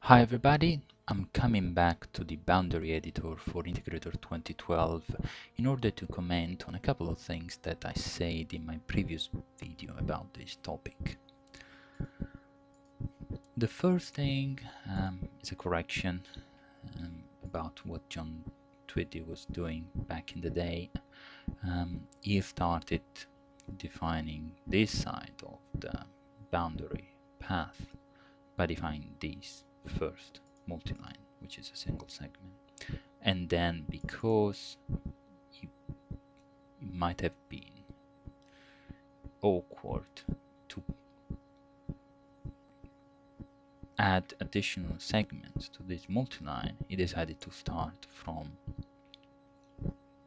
Hi everybody, I'm coming back to the boundary editor for Integrator 2012 in order to comment on a couple of things that I said in my previous video about this topic. The first thing is a correction about what John Twitty was doing back in the day. He started defining this side of the boundary path by defining this first multiline, which is a single segment, and then because it might have been awkward to add additional segments to this multiline, he decided to start from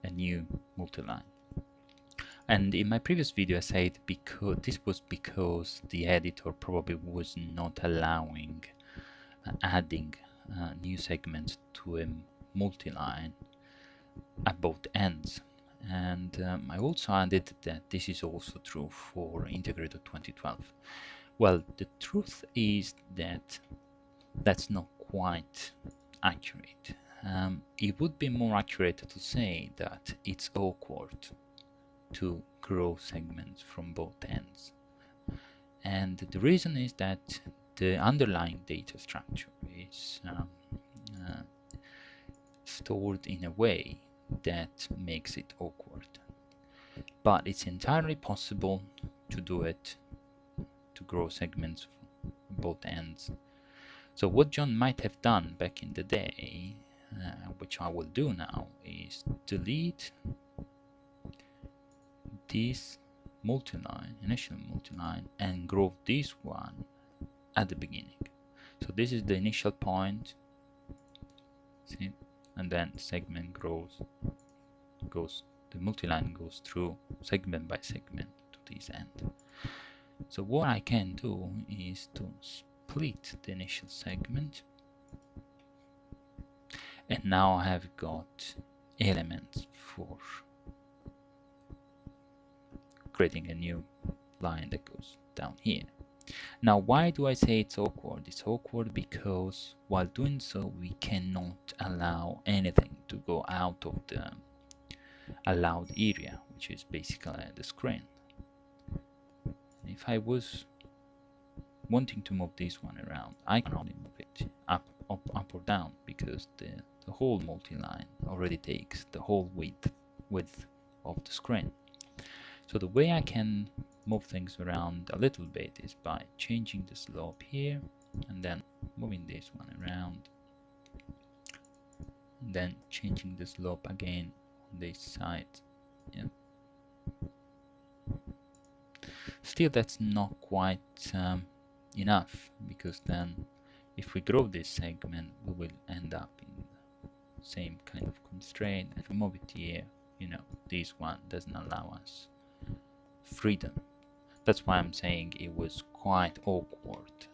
a new multiline. And in my previous video I said because the editor probably was not allowing adding new segments to a multiline at both ends. And I also added that this is also true for Integrator 2012. Well, the truth is that that's not quite accurate. It would be more accurate to say that it's awkward to grow segments from both ends. And the reason is that the underlying data structure is stored in a way that makes it awkward. But it's entirely possible to do it, to grow segments from both ends. So what John might have done back in the day, which I will do now, is delete this multiline, initial multiline, and grow this one at the beginning. So this is the initial point, see, and then segment the multiline goes through segment by segment to this end. So what I can do is to split the initial segment, and now I have got elements for creating a new line that goes down here. Now, why do I say it's awkward? It's awkward because while doing so, we cannot allow anything to go out of the allowed area, which is basically the screen. If I was wanting to move this one around, I can only move it up or down, because the whole multiline already takes the whole width of the screen. So the way I can move things around a little bit is by changing the slope here, and then moving this one around, and then changing the slope again on this side. Yeah. Still, that's not quite enough, because then if we grow this segment, we will end up in the same kind of constraint. If we move it here, you know, this one doesn't allow us freedom. That's why I'm saying it was quite awkward.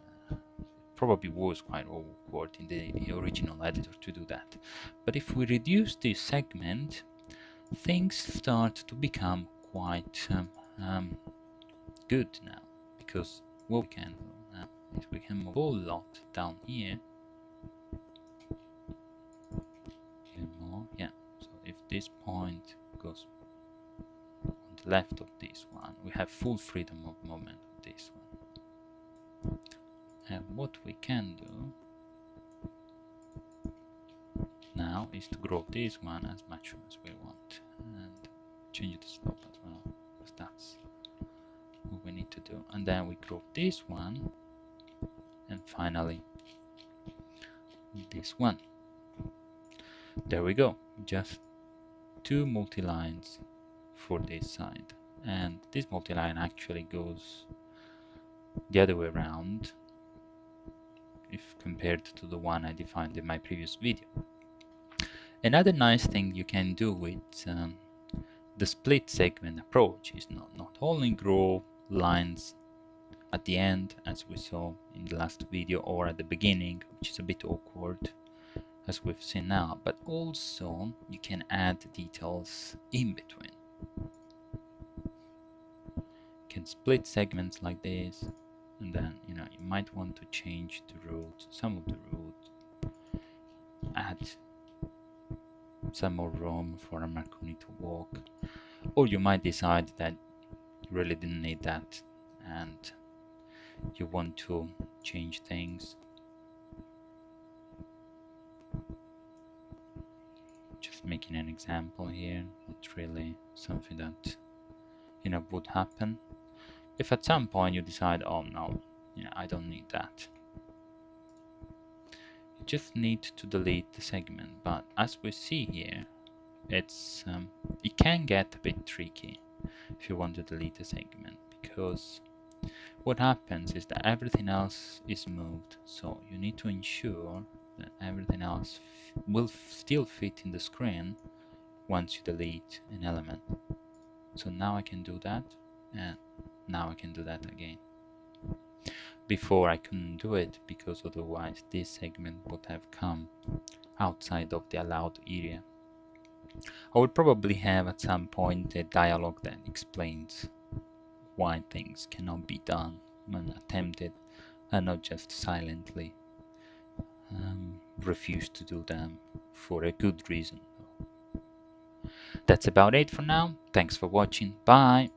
Probably was quite awkward in the original editor to do that. But if we reduce this segment, things start to become quite good now, because what we can do now is we can move a whole lot down here. Even more, yeah. So if this point goes on the left of this one, we have full freedom of movement of this one. And what we can do now is to grow this one as much as we want, and change the slope as well, because that's what we need to do. And then we grow this one, and finally this one. There we go, just two multilines for this side, and this multiline actually goes the other way around if compared to the one I defined in my previous video. Another nice thing you can do with the split segment approach is not only grow lines at the end, as we saw in the last video, or at the beginning, which is a bit awkward as we've seen now, but also you can add details in between. You can split segments like this, and then you might want to change the route, some of the route, add some more room for a Marconi to walk, or you might decide that you really didn't need that and you want to change things. Just making an example here, not really something that would happen. If at some point you decide, oh no, I don't need that, you just need to delete the segment. But as we see here, it can get a bit tricky if you want to delete a segment, because what happens is that everything else is moved, so you need to ensure that everything else will still fit in the screen once you delete an element. So now I can do that, and now I can do that again. Before I couldn't do it, because otherwise this segment would have come outside of the allowed area. I would probably have at some point a dialogue that explains why things cannot be done when attempted, and not just silently refuse to do them for a good reason. That's about it for now. Thanks for watching. Bye.